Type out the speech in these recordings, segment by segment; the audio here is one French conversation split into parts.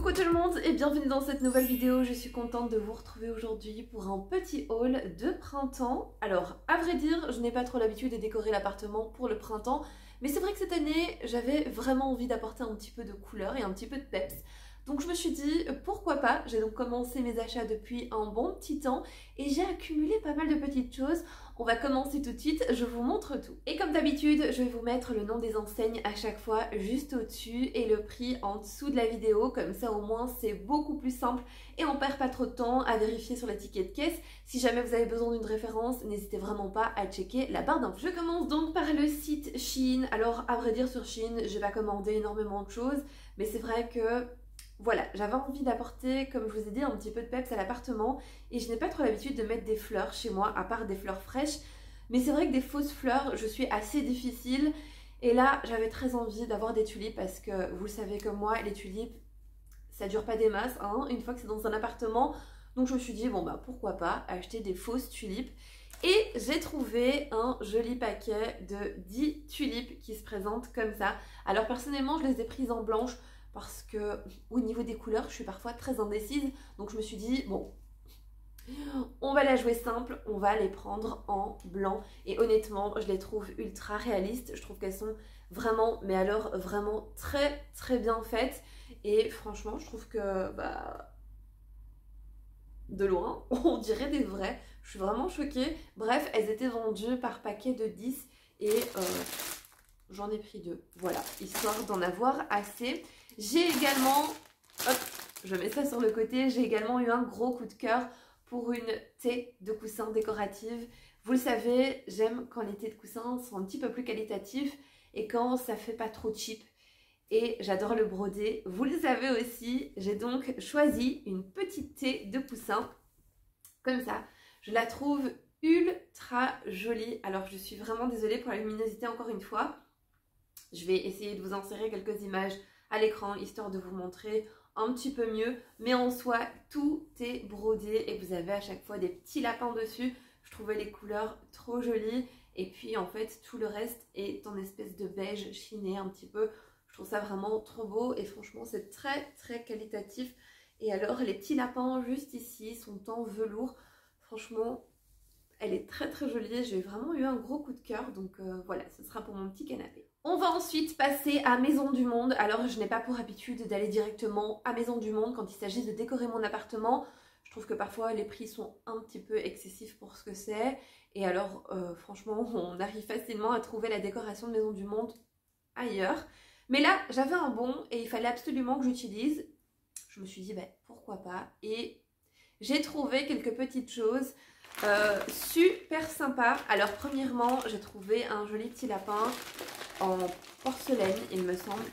Coucou tout le monde et bienvenue dans cette nouvelle vidéo. Je suis contente de vous retrouver aujourd'hui pour un petit haul de printemps. Alors à vrai dire, je n'ai pas trop l'habitude de décorer l'appartement pour le printemps, mais c'est vrai que cette année j'avais vraiment envie d'apporter un petit peu de couleur et un petit peu de peps. Donc je me suis dit pourquoi pas. J'ai donc commencé mes achats depuis un bon petit temps et j'ai accumulé pas mal de petites choses. On va commencer tout de suite, je vous montre tout. Et comme d'habitude, je vais vous mettre le nom des enseignes à chaque fois juste au-dessus et le prix en dessous de la vidéo. Comme ça au moins c'est beaucoup plus simple et on perd pas trop de temps à vérifier sur la ticket de caisse. Si jamais vous avez besoin d'une référence, n'hésitez vraiment pas à checker la barre d'infos. Je commence donc par le site Shein. Alors à vrai dire sur Shein, j'ai pas commandé énormément de choses, mais c'est vrai que voilà, j'avais envie d'apporter, comme je vous ai dit, un petit peu de peps à l'appartement et je n'ai pas trop l'habitude de mettre des fleurs chez moi, à part des fleurs fraîches. Mais c'est vrai que des fausses fleurs, je suis assez difficile. Et là, j'avais très envie d'avoir des tulipes parce que, vous le savez comme moi, les tulipes, ça dure pas des masses, hein, une fois que c'est dans un appartement. Donc je me suis dit, bon bah pourquoi pas acheter des fausses tulipes. Et j'ai trouvé un joli paquet de 10 tulipes qui se présentent comme ça. Alors personnellement, je les ai prises en blanche parce que au niveau des couleurs, je suis parfois très indécise. Donc je me suis dit, bon, on va la jouer simple, on va les prendre en blanc. Et honnêtement, je les trouve ultra réalistes. Je trouve qu'elles sont vraiment, mais alors vraiment très très bien faites. Et franchement, je trouve que, bah, de loin, on dirait des vrais. Je suis vraiment choquée. Bref, elles étaient vendues par paquet de 10 et j'en ai pris 2. Voilà, histoire d'en avoir assez. J'ai également, hop, je mets ça sur le côté, j'ai également eu un gros coup de cœur pour une thé de coussin décorative. Vous le savez, j'aime quand les thés de coussin sont un petit peu plus qualitatifs et quand ça fait pas trop cheap. Et j'adore le brodé. Vous le savez aussi, j'ai donc choisi une petite thé de coussin comme ça. Je la trouve ultra jolie. Alors je suis vraiment désolée pour la luminosité encore une fois. Je vais essayer de vous insérer quelques images à l'écran histoire de vous montrer un petit peu mieux. Mais en soi, tout est brodé et vous avez à chaque fois des petits lapins dessus. Je trouvais les couleurs trop jolies. Et puis en fait, tout le reste est en espèce de beige chiné un petit peu. Je trouve ça vraiment trop beau et franchement, c'est très très qualitatif. Et alors, les petits lapins juste ici sont en velours. Franchement, elle est très très jolie. J'ai vraiment eu un gros coup de cœur. Donc voilà, ce sera pour mon petit canapé. On va ensuite passer à Maison du Monde. Alors, je n'ai pas pour habitude d'aller directement à Maison du Monde quand il s'agit de décorer mon appartement. Je trouve que parfois les prix sont un petit peu excessifs pour ce que c'est. Et alors, franchement, on arrive facilement à trouver la décoration de Maison du Monde ailleurs. Mais là, j'avais un bon et il fallait absolument que j'utilise. Je me suis dit, bah, pourquoi pas. Et j'ai trouvé quelques petites choses super sympas. Alors, premièrement, j'ai trouvé un joli petit lapin en porcelaine, il me semble.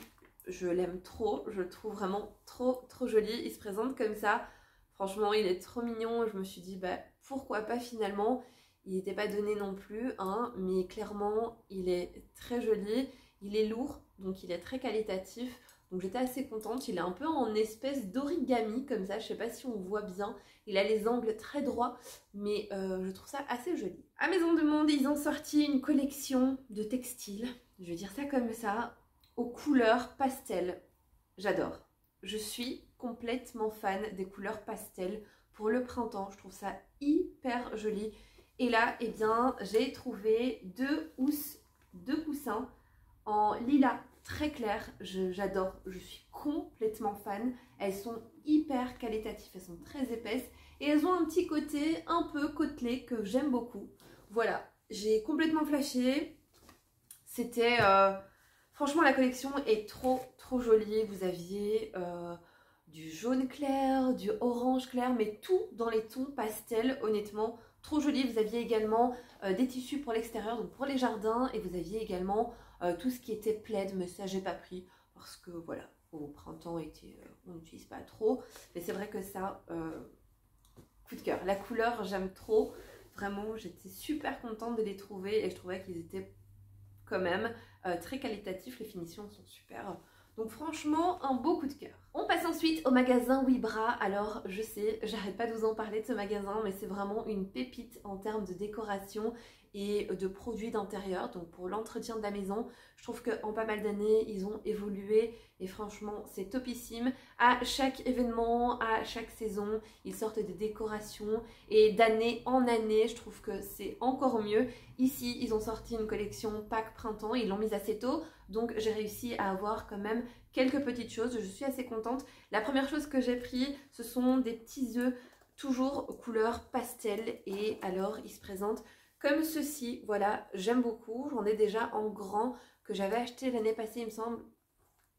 Je l'aime trop. Je le trouve vraiment trop trop joli. Il se présente comme ça. Franchement, il est trop mignon. Je me suis dit, bah, pourquoi pas finalement. Il n'était pas donné non plus, hein, mais clairement, il est très joli. Il est lourd, donc il est très qualitatif. Donc j'étais assez contente. Il est un peu en espèce d'origami comme ça. Je sais pas si on voit bien. Il a les angles très droits, mais je trouve ça assez joli. À Maison du Monde, ils ont sorti une collection de textiles. Je vais dire ça comme ça, aux couleurs pastel. J'adore. Je suis complètement fan des couleurs pastel pour le printemps. Je trouve ça hyper joli. Et là, eh bien, j'ai trouvé 2 housses de coussins en lilas très clair. J'adore, je suis complètement fan. Elles sont hyper qualitatives, elles sont très épaisses et elles ont un petit côté un peu côtelé que j'aime beaucoup. Voilà, j'ai complètement flashé. C'était... franchement, la collection est trop trop jolie. Vous aviez du jaune clair, du orange clair, mais tout dans les tons pastels, honnêtement. Trop joli. Vous aviez également des tissus pour l'extérieur, donc pour les jardins, et vous aviez également tout ce qui était plaid, mais ça j'ai pas pris parce que voilà, au printemps on n'utilise pas trop. Mais c'est vrai que ça, coup de cœur. La couleur j'aime trop. Vraiment, j'étais super contente de les trouver et je trouvais qu'ils étaient quand même très qualitatifs. Les finitions sont super. Donc franchement, un beau coup de cœur. On passe ensuite au magasin Wibra. Alors je sais, j'arrête pas de vous en parler de ce magasin, mais c'est vraiment une pépite en termes de décoration. et de produits d'intérieur, donc pour l'entretien de la maison. Je trouve qu'en pas mal d'années, ils ont évolué et franchement, c'est topissime. À chaque événement, à chaque saison, ils sortent des décorations et d'année en année, je trouve que c'est encore mieux. Ici, ils ont sorti une collection Pâques Printemps, ils l'ont mise assez tôt, donc j'ai réussi à avoir quand même quelques petites choses. Je suis assez contente. La première chose que j'ai pris, ce sont des petits œufs toujours couleur pastel et alors ils se présentent comme ceci. Voilà, j'aime beaucoup. J'en ai déjà en grand que j'avais acheté l'année passée, il me semble,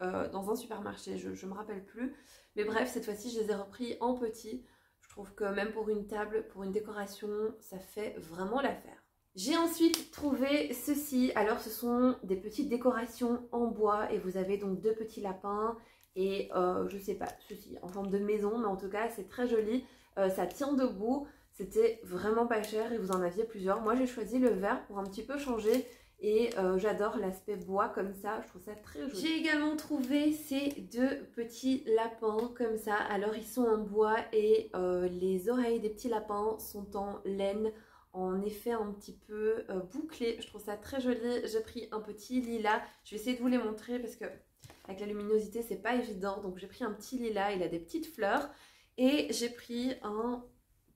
dans un supermarché, je me rappelle plus. Mais bref, cette fois-ci, je les ai repris en petit. Je trouve que même pour une table, pour une décoration, ça fait vraiment l'affaire. J'ai ensuite trouvé ceci. Alors, ce sont des petites décorations en bois et vous avez donc deux petits lapins et je sais pas, ceci en forme de maison, mais en tout cas, c'est très joli. Ça tient debout. C'était vraiment pas cher et vous en aviez plusieurs. Moi, j'ai choisi le vert pour un petit peu changer. Et j'adore l'aspect bois comme ça, je trouve ça très joli. J'ai également trouvé ces deux petits lapins comme ça. Alors ils sont en bois et les oreilles des petits lapins sont en laine, en effet un petit peu bouclé. Je trouve ça très joli. J'ai pris un petit lilas. Je vais essayer de vous les montrer parce que avec la luminosité c'est pas évident. Donc j'ai pris un petit lilas, il a des petites fleurs. Et j'ai pris un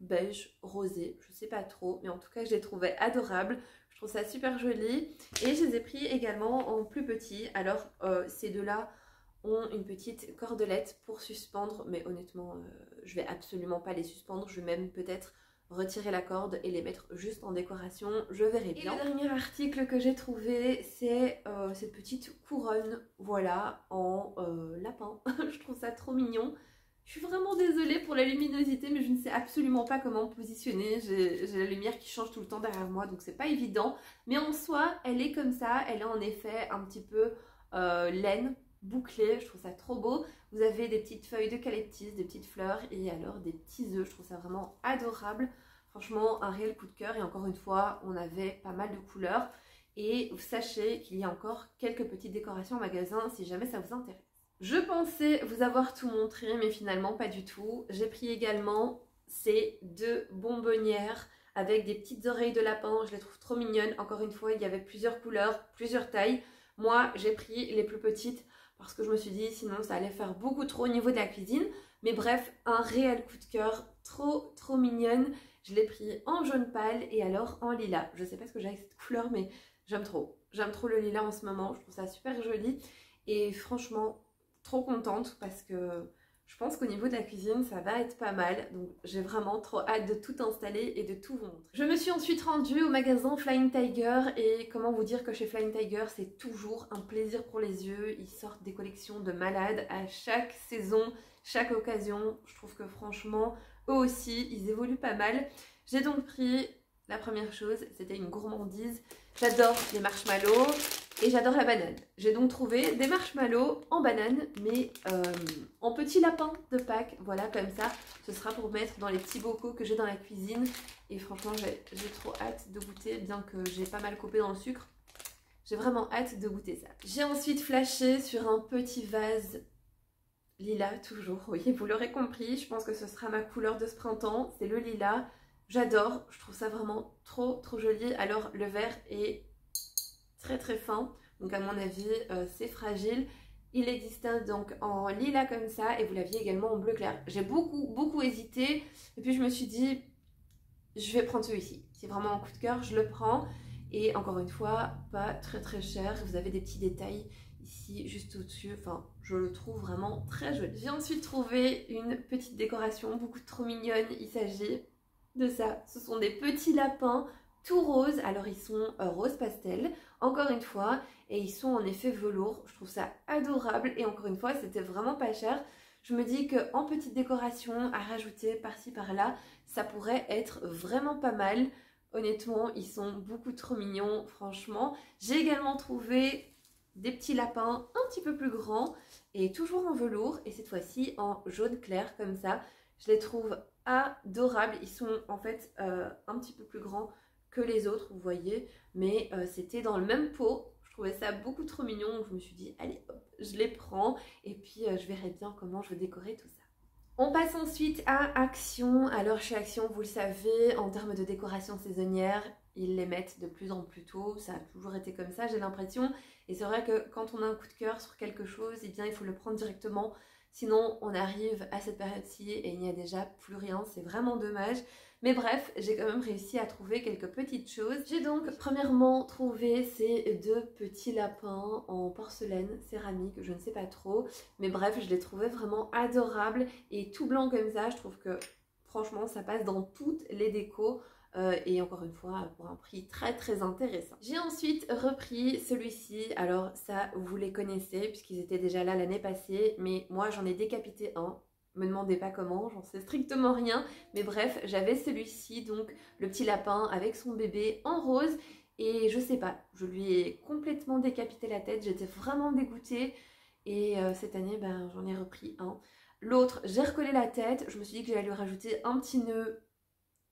beige rosé, je sais pas trop, mais en tout cas je les trouvais adorables. Je trouve ça super joli et je les ai pris également en plus petit. Alors ces deux-là ont une petite cordelette pour suspendre, mais honnêtement je vais absolument pas les suspendre. Je vais même peut-être retirer la corde et les mettre juste en décoration, je verrai bien. Et le dernier article que j'ai trouvé, c'est cette petite couronne, voilà, en lapin. Je trouve ça trop mignon. Je suis vraiment désolée pour la luminosité, mais je ne sais absolument pas comment positionner. J'ai la lumière qui change tout le temps derrière moi, donc c'est pas évident. Mais en soi, elle est comme ça. Elle est en effet un petit peu laine, bouclée. Je trouve ça trop beau. Vous avez des petites feuilles d'eucalyptus, des petites fleurs et alors des petits œufs. Je trouve ça vraiment adorable. Franchement, un réel coup de cœur. Et encore une fois, on avait pas mal de couleurs. Et sachez qu'il y a encore quelques petites décorations au magasin si jamais ça vous intéresse. Je pensais vous avoir tout montré, mais finalement pas du tout. J'ai pris également ces deux bonbonnières avec des petites oreilles de lapin. Je les trouve trop mignonnes. Encore une fois, il y avait plusieurs couleurs, plusieurs tailles. Moi, j'ai pris les plus petites parce que je me suis dit sinon ça allait faire beaucoup trop au niveau de la cuisine. Mais bref, un réel coup de cœur, trop mignonne. Je l'ai pris en jaune pâle et alors en lilas. Je sais pas ce que j'ai avec cette couleur, mais j'aime trop. J'aime trop le lilas en ce moment. Je trouve ça super joli. Et franchement, trop contente parce que je pense qu'au niveau de la cuisine ça va être pas mal, donc j'ai vraiment trop hâte de tout installer et de tout vous montrer. Je me suis ensuite rendue au magasin Flying Tiger et comment vous dire que chez Flying Tiger c'est toujours un plaisir pour les yeux. Ils sortent des collections de malades à chaque saison, chaque occasion. Je trouve que franchement eux aussi ils évoluent pas mal. J'ai donc pris la première chose, c'était une gourmandise. J'adore les marshmallows et j'adore la banane. J'ai donc trouvé des marshmallows en banane, mais en petit lapin de Pâques. Voilà, comme ça, ce sera pour mettre dans les petits bocaux que j'ai dans la cuisine. Et franchement, j'ai trop hâte de goûter, bien que j'ai pas mal coupé dans le sucre. J'ai vraiment hâte de goûter ça. J'ai ensuite flashé sur un petit vase lilas, toujours. Oui, vous l'aurez compris, je pense que ce sera ma couleur de ce printemps. C'est le lilas. J'adore, je trouve ça vraiment trop joli. Alors le vert est très fin, donc à mon avis c'est fragile. Il existait donc en lilas comme ça et vous l'aviez également en bleu clair. J'ai beaucoup hésité et puis je me suis dit je vais prendre celui-ci. C'est vraiment un coup de cœur, je le prends. Et encore une fois, pas très cher. Vous avez des petits détails ici juste au-dessus. Enfin, je le trouve vraiment très joli. J'ai ensuite trouvé une petite décoration beaucoup trop mignonne. Il s'agit de ça. Ce sont des petits lapins tout roses. Alors ils sont rose pastel, encore une fois, et ils sont en effet velours. Je trouve ça adorable et encore une fois, c'était vraiment pas cher. Je me dis qu'en petite décoration à rajouter par-ci par-là, ça pourrait être vraiment pas mal. Honnêtement, ils sont beaucoup trop mignons, franchement. J'ai également trouvé des petits lapins un petit peu plus grands et toujours en velours et cette fois-ci en jaune clair comme ça. Je les trouve adorables. Ils sont en fait un petit peu plus grands que les autres, vous voyez, mais c'était dans le même pot. Je trouvais ça beaucoup trop mignon, donc je me suis dit allez hop, je les prends et puis je verrai bien comment je vais décorer tout ça. On passe ensuite à Action. Alors chez Action, vous le savez, en termes de décoration saisonnière, ils les mettent de plus en plus tôt, ça a toujours été comme ça j'ai l'impression, et c'est vrai que quand on a un coup de cœur sur quelque chose, eh bien il faut le prendre directement, sinon on arrive à cette période-ci et il n'y a déjà plus rien, c'est vraiment dommage. Mais bref, j'ai quand même réussi à trouver quelques petites choses. J'ai donc premièrement trouvé ces deux petits lapins en porcelaine céramique, je ne sais pas trop, mais bref, je les trouvais vraiment adorables et tout blanc comme ça, je trouve que franchement ça passe dans toutes les décos. Et encore une fois pour un prix très intéressant. J'ai ensuite repris celui-ci, alors ça vous les connaissez puisqu'ils étaient déjà là l'année passée, mais moi j'en ai décapité un, me demandez pas comment, j'en sais strictement rien, mais bref j'avais celui-ci, donc le petit lapin avec son bébé en rose, et je sais pas, je lui ai complètement décapité la tête, j'étais vraiment dégoûtée, et cette année ben, j'en ai repris un. L'autre, j'ai recollé la tête, je me suis dit que j'allais lui rajouter un petit nœud.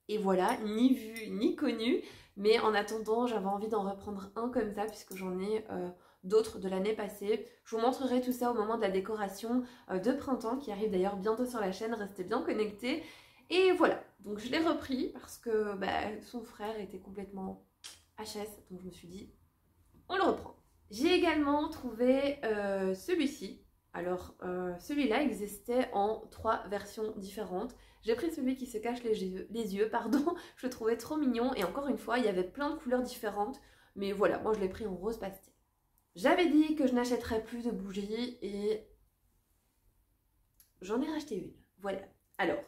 Et voilà, ni vu ni connu, mais en attendant j'avais envie d'en reprendre un comme ça puisque j'en ai d'autres de l'année passée. Je vous montrerai tout ça au moment de la décoration de printemps qui arrive d'ailleurs bientôt sur la chaîne, restez bien connectés. Et voilà, donc je l'ai repris parce que son frère était complètement HS, donc je me suis dit on le reprend. J'ai également trouvé celui-ci. Alors celui-là existait en 3 versions différentes. J'ai pris celui qui se cache les yeux, pardon. Je le trouvais trop mignon et encore une fois il y avait plein de couleurs différentes. Mais voilà, moi je l'ai pris en rose pastel. J'avais dit que je n'achèterais plus de bougies et j'en ai racheté une. Voilà. Alors,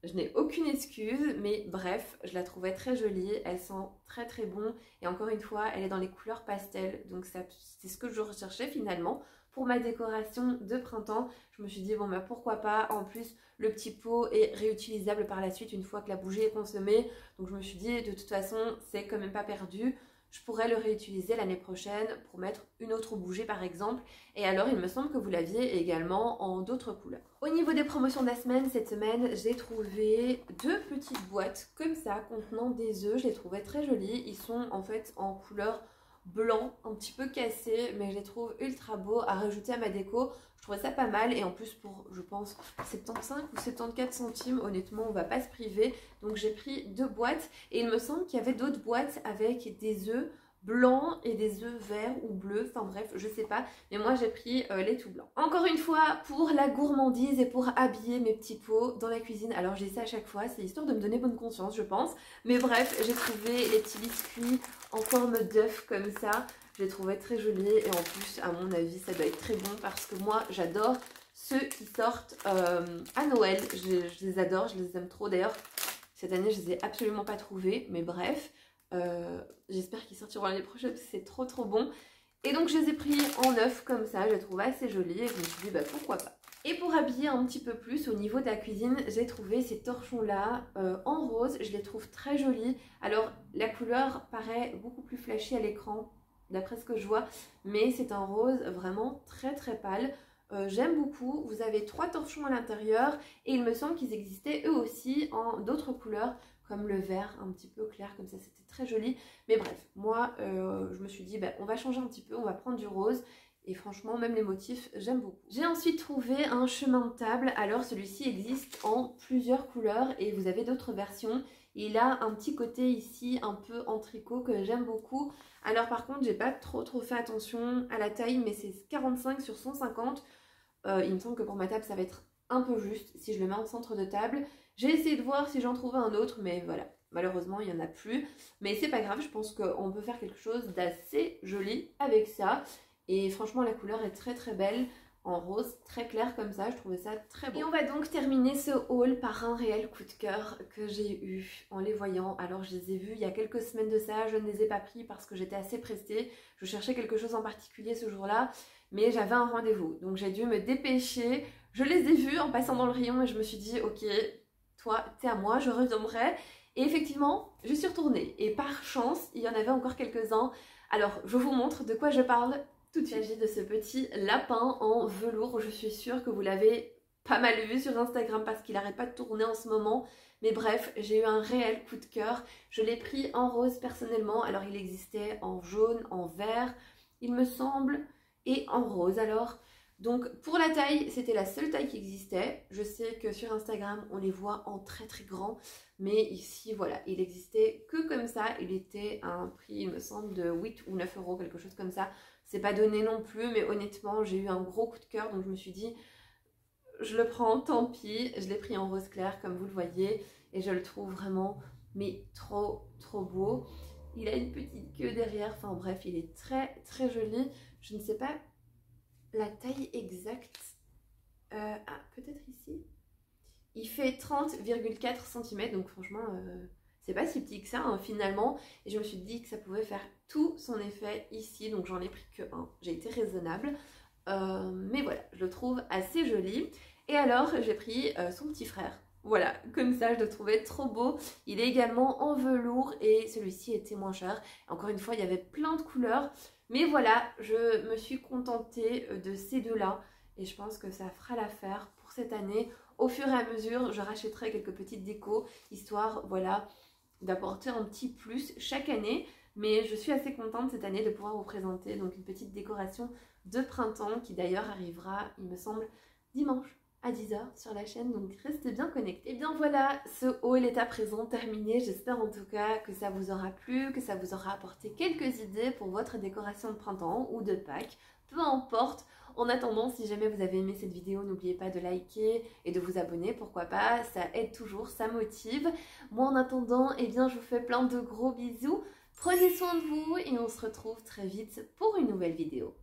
je n'ai aucune excuse, mais bref, je la trouvais très jolie, elle sent très bon et encore une fois, elle est dans les couleurs pastel, donc c'est ce que je recherchais finalement pour ma décoration de printemps. Je me suis dit bon bah pourquoi pas, en plus le petit pot est réutilisable par la suite une fois que la bougie est consommée, donc je me suis dit de toute façon c'est quand même pas perdu. Je pourrais le réutiliser l'année prochaine pour mettre une autre bougie par exemple. Et alors il me semble que vous l'aviez également en d'autres couleurs. Au niveau des promotions de la semaine, cette semaine j'ai trouvé 2 petites boîtes comme ça contenant des œufs. Je les trouvais très jolies. Ils sont en fait en couleur blanc, un petit peu cassé, mais je les trouve ultra beaux à rajouter à ma déco. Je trouvais ça pas mal et en plus pour, je pense, 75 ou 74 centimes, honnêtement, on va pas se priver. Donc j'ai pris 2 boîtes et il me semble qu'il y avait d'autres boîtes avec des œufs blancs et des œufs verts ou bleus, enfin bref, je sais pas, mais moi j'ai pris les tout blancs. Encore une fois, pour la gourmandise et pour habiller mes petits pots dans la cuisine, alors j'ai ça à chaque fois, c'est histoire de me donner bonne conscience, je pense, mais bref, j'ai trouvé les petits biscuits en forme d'œuf comme ça. Je les trouvais très jolis et en plus à mon avis ça doit être très bon parce que moi j'adore ceux qui sortent à Noël. Je les adore, je les aime trop. D'ailleurs cette année je les ai absolument pas trouvés, mais bref j'espère qu'ils sortiront l'année prochaine parce que c'est trop bon. Et donc je les ai pris en œuf comme ça, je les trouve assez jolis et je me suis dit bah pourquoi pas. Et pour habiller un petit peu plus au niveau de la cuisine, j'ai trouvé ces torchons là en rose, je les trouve très jolis. Alors la couleur paraît beaucoup plus flashy à l'écran d'après ce que je vois, mais c'est un rose vraiment très pâle. J'aime beaucoup, vous avez 3 torchons à l'intérieur et il me semble qu'ils existaient eux aussi en d'autres couleurs comme le vert un petit peu clair comme ça, c'était très joli. Mais bref, moi je me suis dit on va changer un petit peu, on va prendre du rose. Et franchement, même les motifs, j'aime beaucoup. J'ai ensuite trouvé un chemin de table. Alors celui-ci existe en plusieurs couleurs et vous avez d'autres versions. Il a un petit côté ici un peu en tricot que j'aime beaucoup. Alors par contre, j'ai pas trop fait attention à la taille, mais c'est 45 sur 150. Il me semble que pour ma table, ça va être un peu juste si je le mets en centre de table. J'ai essayé de voir si j'en trouvais un autre, mais voilà. Malheureusement, il n'y en a plus. Mais c'est pas grave, je pense qu'on peut faire quelque chose d'assez joli avec ça. Et franchement, la couleur est très belle, en rose, très clair comme ça, je trouvais ça très beau. Et on va donc terminer ce haul par un réel coup de cœur que j'ai eu en les voyant. Alors je les ai vus il y a quelques semaines de ça, je ne les ai pas pris parce que j'étais assez pressée. Je cherchais quelque chose en particulier ce jour-là, mais j'avais un rendez-vous. Donc j'ai dû me dépêcher. Je les ai vus en passant dans le rayon et je me suis dit, ok, toi, t'es à moi, je reviendrai. Et effectivement, je suis retournée. Et par chance, il y en avait encore quelques-uns. Alors, je vous montre de quoi je parle tout de suite. Il s'agit de ce petit lapin en velours. Je suis sûre que vous l'avez pas mal vu sur Instagram parce qu'il n'arrête pas de tourner en ce moment. Mais bref, j'ai eu un réel coup de cœur. Je l'ai pris en rose personnellement. Alors, il existait en jaune, en vert, il me semble, et en rose. Alors, Donc pour la taille, c'était la seule taille qui existait. Je sais que sur Instagram, on les voit en très très grand. Mais ici, voilà, il existait que comme ça. Il était à un prix, il me semble, de 8 ou 9 euros, quelque chose comme ça. C'est pas donné non plus, mais honnêtement, j'ai eu un gros coup de cœur. Donc je me suis dit, je le prends, tant pis. Je l'ai pris en rose clair, comme vous le voyez. Et je le trouve vraiment, mais trop beau. Il a une petite queue derrière. Enfin bref, il est très très joli. Je ne sais pas la taille exacte. Ah, peut-être ici. Il fait 30,4 cm, donc franchement, c'est pas si petit que ça hein, finalement. Et je me suis dit que ça pouvait faire tout son effet ici, donc j'en ai pris que un. J'ai été raisonnable. Mais voilà, je le trouve assez joli. Et alors, j'ai pris son petit frère. Voilà, comme ça, je le trouvais trop beau. Il est également en velours et celui-ci était moins cher. Encore une fois, il y avait plein de couleurs. Mais voilà, je me suis contentée de ces deux-là. Et je pense que ça fera l'affaire pour cette année. Au fur et à mesure, je rachèterai quelques petites décos, histoire, voilà, d'apporter un petit plus chaque année. Mais je suis assez contente cette année de pouvoir vous présenter donc une petite décoration de printemps qui d'ailleurs arrivera, il me semble, dimanche à 10 h sur la chaîne, donc restez bien connectés. Et bien voilà, ce haul est à présent terminé. J'espère en tout cas que ça vous aura plu, que ça vous aura apporté quelques idées pour votre décoration de printemps ou de Pâques, peu importe. En attendant, si jamais vous avez aimé cette vidéo, n'oubliez pas de liker et de vous abonner, pourquoi pas, ça aide toujours, ça motive. Moi en attendant, eh bien je vous fais plein de gros bisous, prenez soin de vous et on se retrouve très vite pour une nouvelle vidéo.